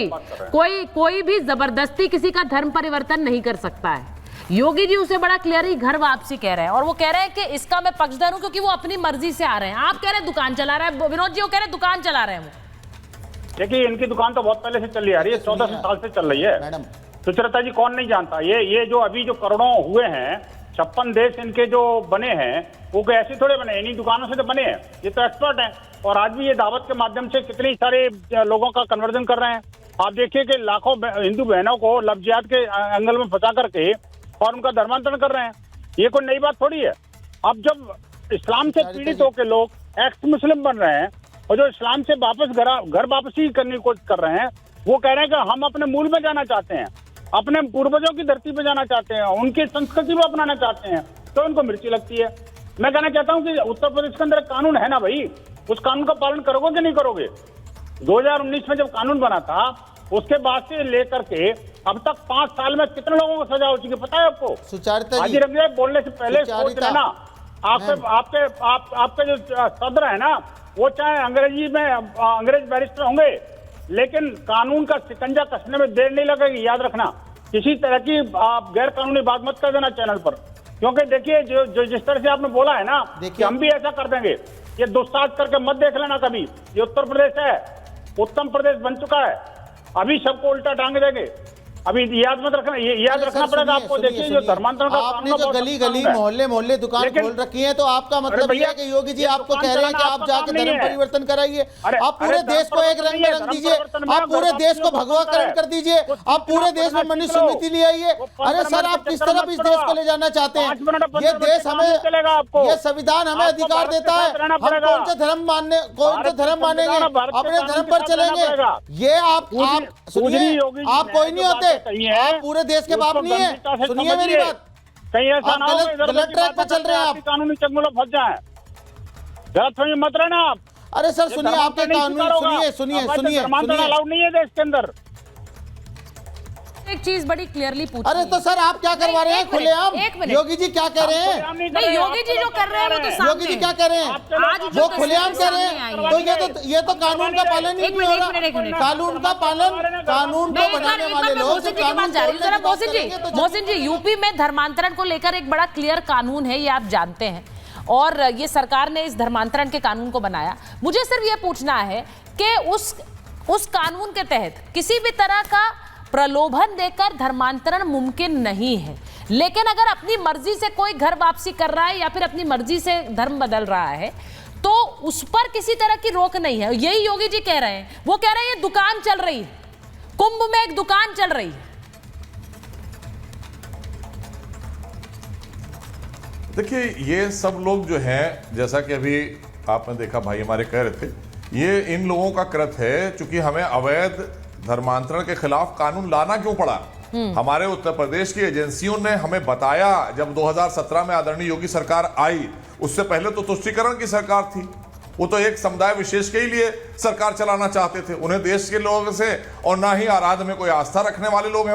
कोई भी जबरदस्ती किसी का धर्म परिवर्तन नहीं कर सकता है। योगी जी उसे बड़ा क्लियर ही घर वापसी कह रहे हैं और वो कह रहे हैं कि इसका मैं पक्षधर हूं क्योंकि वो अपनी मर्जी से आ रहे हैं। आप कह रहे हैं दुकान चला रहा है, विनोद जी वो कह रहे हैं दुकान चला रहे हैं वो। देखिए इनकी दुकान तो बहुत पहले से चल रही आ रही है, 14 साल से चल रही है मैडम। सुचरिता जी कौन नहीं जानता, ये जो अभी जो करोड़ों हुए हैं, 56 देश इनके जो बने हैं वो कोई ऐसे थोड़े बने, इन्हीं दुकानों से तो बने हैं। ये तो एक्सपर्ट हैं और आज भी ये दावत के माध्यम से कितनी सारे लोगों का कन्वर्जन कर रहे हैं। आप देखिए कि लाखों हिंदू बहनों को लव जिहाद के एंगल में फंसा करके और उनका धर्मांतरण कर रहे हैं। ये कोई नई बात थोड़ी है। अब जब इस्लाम से पीड़ित होकर लोग एक्स मुस्लिम बन रहे हैं और जो इस्लाम से वापस घर वापसी करने की कोशिश कर रहे हैं, वो कह रहे हैं कि हम अपने मूल में जाना चाहते हैं, अपने पूर्वजों की धरती पे जाना चाहते हैं, उनकी संस्कृति को अपनाना चाहते हैं, तो उनको मिर्ची लगती है। मैं कहना चाहता हूं कि उत्तर प्रदेश के अंदर कानून है ना भाई, उस कानून का पालन करोगे कि नहीं करोगे? 2019 में जब कानून बना था उसके बाद से लेकर के अब तक 5 साल में कितने लोगों को सजा हो चुकी है पता है आपको? हाजी रमजान बोलने से पहले सोच लेना। आपके जो सदर है ना वो चाहे अंग्रेज बैरिस्टर होंगे, लेकिन कानून का शिकंजा कसने में देर नहीं लगेगी। याद रखना, किसी तरह की आप गैर कानूनी बात मत कर देना चैनल पर, क्योंकि देखिए जो जिस तरह से आपने बोला है ना कि हम भी ऐसा कर देंगे, ये दुस्साहस करके मत देख लेना कभी। ये उत्तर प्रदेश है, उत्तम प्रदेश बन चुका है, अभी सबको उल्टा टांग देंगे। अभी याद मत रखना, ये याद रखना पड़ेगा आपको। देखिए जो धर्मांतरण का आपने जो गली मोहल्ले दुकान खोल रखी है, तो आपका मतलब ये है कि योगी जी आपको कह रहे हैं कि आप जाके धर्म परिवर्तन कराइए, आप पूरे देश को एक रंग में रंग दीजिए, आप पूरे देश को भगवाकरण कर दीजिए, आप पूरे देश में मनुष्य समिति ले आइए। अरे सर आप किस तरफ इस देश को ले जाना चाहते हैं? ये देश हमें, ये संविधान हमें अधिकार देता है, हम कौन से धर्म मानेंगे, अपने धर्म पर चलेंगे। ये आप सुनिए, आप कोई नहीं होते, आप पूरे देश के बाप नहीं है। सुनिए मेरी बात, कहीं ऐसा ना हो गलत ट्रैक पर चल रहे हैं आप, कानूनी चंगुल फंस जाए, गलत समझ मत रहना आप। अरे सर सुनिए, आपके कानून सुनिए अलाउड नहीं है देश के अंदर। एक चीज बड़ी क्लियरली पूछ, अरे तो सर आप क्या करवा रहे हैं खुलेआम? योगी जी क्या कह रहे हैं? नहीं, योगी जी जो कर रहे हैं वो तो योगी जी क्या कह रहे हैं? वो खुलेआम कह रहे हैं, तो ये तो कानून का पालन ही नहीं हो रहा। कानून का पालन, कानून को बनाने वाले लोग मोहसिन जी, यूपी में धर्मांतरण को लेकर एक बड़ा क्लियर कानून है, ये आप जानते हैं, और ये सरकार ने इस धर्मांतरण के कानून को बनाया। मुझे सिर्फ ये पूछना है कि उस कानून के तहत किसी भी तरह का प्रलोभन देकर धर्मांतरण मुमकिन नहीं है, लेकिन अगर अपनी मर्जी से कोई घर वापसी कर रहा है या फिर अपनी मर्जी से धर्म बदल रहा है तो उस पर किसी तरह की रोक नहीं है। यही योगी जी कह रहे हैं। वो कह रहे हैं ये दुकान चल रही है, कुंभ में एक दुकान चल रही है। देखिए ये सब लोग जो हैं, जैसा कि अभी आपने देखा भाई हमारे कह रहे थे, ये इन लोगों का कृत्य है चूंकि हमें अवैध धर्मांतरण के खिलाफ कानून लाना क्यों पड़ा। हमारे उत्तर प्रदेश की एजेंसियों ने हमें बताया, जब 2017 में आदरणीय योगी सरकार आई, उससे पहले तो तुष्टीकरण की सरकार थी, वो तो एक समुदाय विशेष के ही लिए सरकार चलाना चाहते थे, उन्हें देश के लोगों से और ना ही आराध में कोई आस्था रखने वाले लोग हैं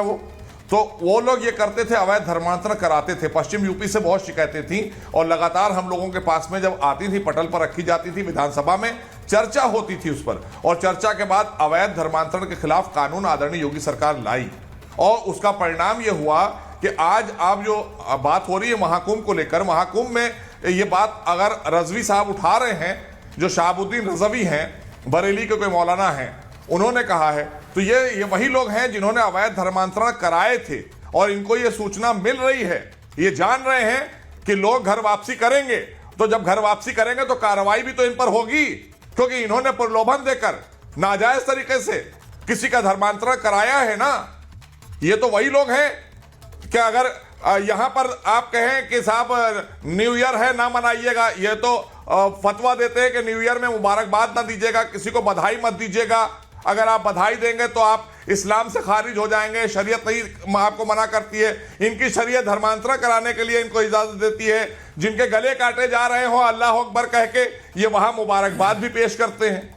वो लोग ये करते थे, अवैध धर्मांतरण कराते थे। पश्चिम यूपी से बहुत शिकायतें थी और लगातार हम लोगों के पास में जब आती थी, पटल पर रखी जाती थी, विधानसभा में चर्चा होती थी उस पर, और चर्चा के बाद अवैध धर्मांतरण के खिलाफ कानून आदरणीय योगी सरकार लाई और उसका परिणाम यह हुआ कि आज आप जो बात हो रही है महाकुंभ को लेकर, महाकुंभ में ये बात अगर रजवी साहब उठा रहे हैं, जो शहाबुद्दीन रजवी हैं, बरेली के कोई मौलाना हैं, उन्होंने कहा है, तो ये वही लोग हैं जिन्होंने अवैध धर्मांतरण कराए थे और इनको ये सूचना मिल रही है, ये जान रहे हैं कि लोग घर वापसी करेंगे, तो जब घर वापसी करेंगे तो कार्रवाई भी तो इन पर होगी, क्योंकि इन्होंने प्रलोभन देकर नाजायज तरीके से किसी का धर्मांतरण कराया है ना। ये तो वही लोग हैं कि अगर यहां पर आप कहें कि साहब न्यू ईयर है ना मनाइएगा, ये तो फतवा देते हैं कि न्यू ईयर में मुबारकबाद ना दीजिएगा, किसी को बधाई मत दीजिएगा, अगर आप बधाई देंगे तो आप इस्लाम से खारिज हो जाएंगे, शरीयत नहीं आपको मना करती है। इनकी शरीयत धर्मांतरण कराने के लिए इनको इजाजत देती है। जिनके गले काटे जा रहे हो अल्लाह अकबर कह के, ये वहां मुबारकबाद भी पेश करते हैं,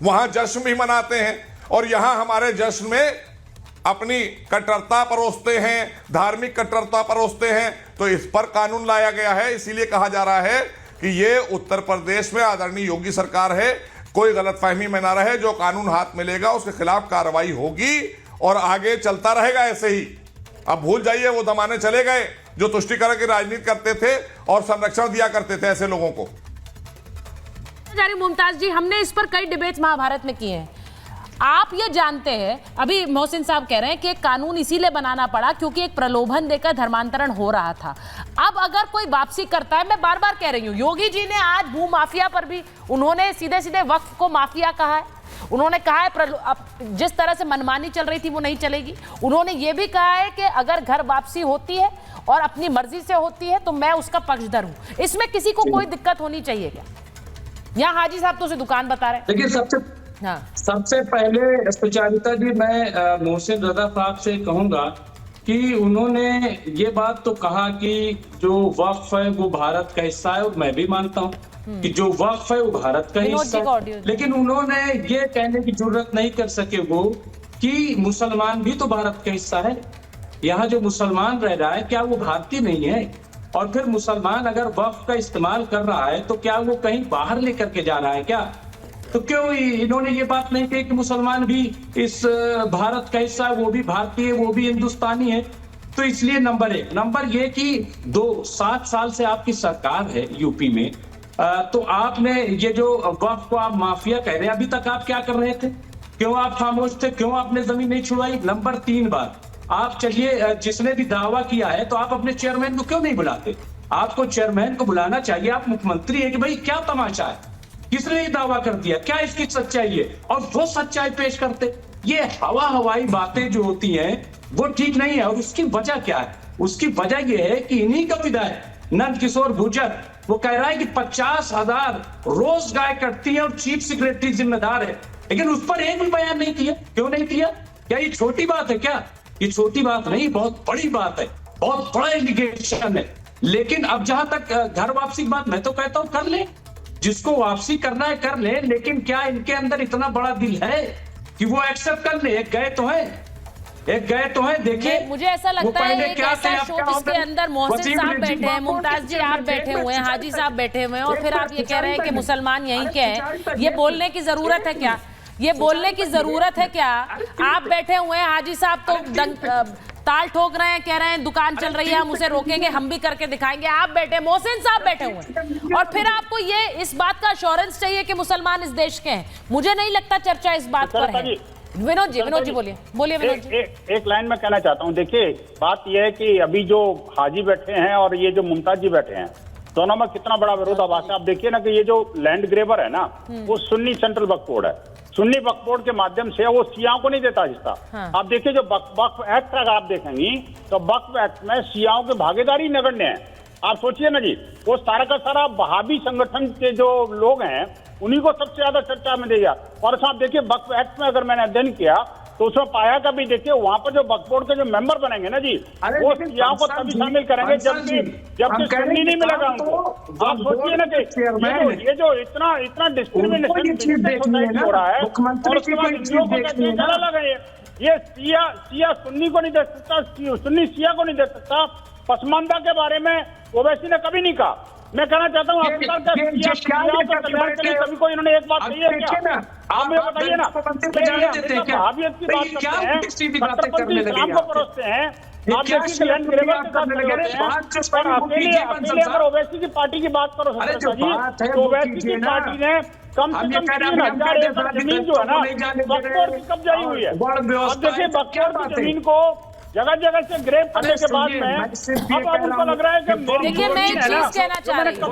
वहां जश्न भी मनाते हैं, और यहां हमारे जश्न में अपनी कट्टरता परोसते हैं, धार्मिक कट्टरता परोसते हैं। तो इस पर कानून लाया गया है। इसीलिए कहा जा रहा है कि ये उत्तर प्रदेश में आदरणीय योगी सरकार है, कोई गलतफहमी में ना रहे, जो कानून हाथ मिलेगा उसके खिलाफ कार्रवाई होगी और आगे चलता रहेगा ऐसे ही। अब भूल जाइए वो जमाने चले गए जो तुष्टिकरण की राजनीति करते थे और संरक्षण दिया करते थे ऐसे लोगों को। मुमताज जी, हमने इस पर कई डिबेट्स महाभारत में किए हैं। आप ये जानते हैं, अभी मोहसिन साहब कह रहे हैं कि कानून इसीलिए बनाना पड़ा क्योंकि एक प्रलोभन देकर धर्मांतरण हो रहा था। अब अगर कोई वापसी करता है, मैं बार बार कह रही हूं, योगी जी ने आज भू माफिया पर भी उन्होंने सीधे सीधे वक्फ को माफिया कहा है। उन्होंने कहा है जिस तरह से मनमानी चल रही थी वो नहीं चलेगी। उन्होंने ये भी कहा है कि अगर घर वापसी होती है और अपनी मर्जी से होती है तो मैं उसका पक्षधर हूं। इसमें किसी को कोई दिक्कत होनी चाहिए क्या? यहाँ हाजी साहब तो उसे दुकान बता रहे हैं। देखिए, सबसे पहले सुचारिता जी, मैं मोहसिन रजा साहब से कहूंगा कि उन्होंने ये बात तो कहा कि जो वक्फ है वो भारत का हिस्सा है, और मैं भी मानता हूँ कि जो वक्फ है वो भारत का हिस्सा है। लेकिन उन्होंने ये कहने की जरूरत नहीं कर सके वो कि मुसलमान भी तो भारत का हिस्सा है। यहाँ जो मुसलमान रह रहा है क्या वो भारतीय नहीं है? और फिर मुसलमान अगर वक्फ का इस्तेमाल कर रहा है तो क्या वो कहीं बाहर लेकर के जा रहा है क्या? तो क्यों इन्होंने ये बात नहीं कही कि मुसलमान भी इस भारत का हिस्सा है, वो भी भारतीय, वो भी हिंदुस्तानी है? तो इसलिए नंबर एक। नंबर ये कि 7 साल से आपकी सरकार है यूपी में, तो आपने ये जो वक्फ को आप माफिया कह रहे हैं, अभी तक आप क्या कर रहे थे? क्यों आप खामोश थे? क्यों आपने जमीन नहीं छुड़वाई? नंबर 3 बात, आप चलिए, जिसने भी दावा किया है तो आप अपने चेयरमैन को क्यों नहीं बुलाते? आपको चेयरमैन को बुलाना चाहिए। आप मुख्यमंत्री है कि भाई क्या तमाशा है, किसने ये दावा कर दिया, क्या इसकी सच्चाई है, और वो सच्चाई पेश करते। ये हवाई बातें जो होती हैं वो ठीक नहीं है। और उसकी वजह क्या है? उसकी वजह ये है कि इन्हीं का विधायक नंद किशोर गुर्जर वो कह रहा है कि 50,000 रोज गाय कटती है और चीफ सेक्रेटरी जिम्मेदार है, लेकिन उस पर एक भी बयान नहीं किया। क्यों नहीं किया? क्या ये छोटी बात है क्या? ये छोटी बात नहीं, बहुत बड़ी बात है, बहुत बड़ा इंडिकेशन है। लेकिन अब जहां तक घर वापसी की बात, मैं तो कहता हूं कर ले, जिसको वापसी करना है कर ले, लेकिन क्या इनके अंदर इतना बड़ा दिल है कि वो एक्सेप्ट कर ले? एक गए तो है। देखिए, मुझे ऐसा लगता है एक ऐसा शो जिसके अंदर मोहसिन साहब बैठे हैं, मुमताज जी आप बैठे हुए हैं, हाजी साहब बैठे हुए हैं, और फिर आप ये कह रहे हैं कि मुसलमान यहीं के हैं। ये बोलने की जरूरत है क्या? ये बोलने की जरूरत है क्या? आप बैठे हुए हैं, हाजी साहब तो ताल ठोक रहे हैं, कह रहे हैं दुकान चल रही है, हम उसे रोकेंगे, हम भी करके दिखाएंगे। आप बैठे, मोहसिन साहब बैठे हुए हैं, और फिर आपको ये इस बात का अश्योरेंस चाहिए कि मुसलमान इस देश के हैं। मुझे नहीं लगता चर्चा इस बात पर है। विनोद जी बोलिए विनोद जी। एक लाइन में कहना चाहता हूँ। देखिए, बात यह है कि अभी जो हाजी बैठे हैं और ये जो मुमताज जी बैठे हैं, दोनों में कितना बड़ा विरोधाभास है। आप देखिए ना कि ये जो लैंड ग्रेबर है ना, वो सुन्नी सेंट्रल वक्फ बोर्ड है। सुन्नी वक्फ बोर्ड के माध्यम से वो शियाओं को नहीं देता हिस्सा। आप देखिए, जो वक्फ एक्ट अगर आप देखेंगी तो वक्फ एक्ट में शियाओं की भागीदारी नगण्य है। आप सोचिए ना जी, वो सारा का सारा वहाबी संगठन के जो लोग हैं उन्हीं को सबसे ज्यादा चर्चा में देगा। और आप देखिए, वक्फ एक्ट में अगर मैंने अध्ययन किया तो उसमें पाया का भी, देखिए वहां पर जो वक्फ बोर्ड के जो मेंबर बनेंगे ना जी, वो शियाओं को तभी शामिल करेंगे जबकि सुन्नी नहीं मिलेगा उनको। आप सोचिए ना कि ये जो इतना डिस्क्रिमिनेशन हो रहा है, और उसके बाद हिंदुओं को कहते हैं अलग है। ये शिया सुन्नी को नहीं दे सकता, सुन्नी शिया को नहीं दे सकता। पसमानदा के बारे में ओवैसी ने कभी नहीं कहा। मैं कहना चाहता हूँ सभी को इन्होंने एक बात कही है क्या? आप मुझे बताइए ना, भावियत की बात करते हैं, कट्टरपंथी इस्लाम को परोसते हैं, आप देखिए अकेले अगर ओवैसी की पार्टी की बात करो तो ओवैसी की पार्टी ने कम से कम 3,000 एकड़ जमीन जो है ना वक्फ बोर्ड की कब्जाई हुई है। अब देखिए, वक्फ बोर्ड की जमीन को जगह जगह से ग्रेप करने के बाद में अब उनको लग रहा है कि देखिए, मैं एक चीज कहना चाह रही हूँ।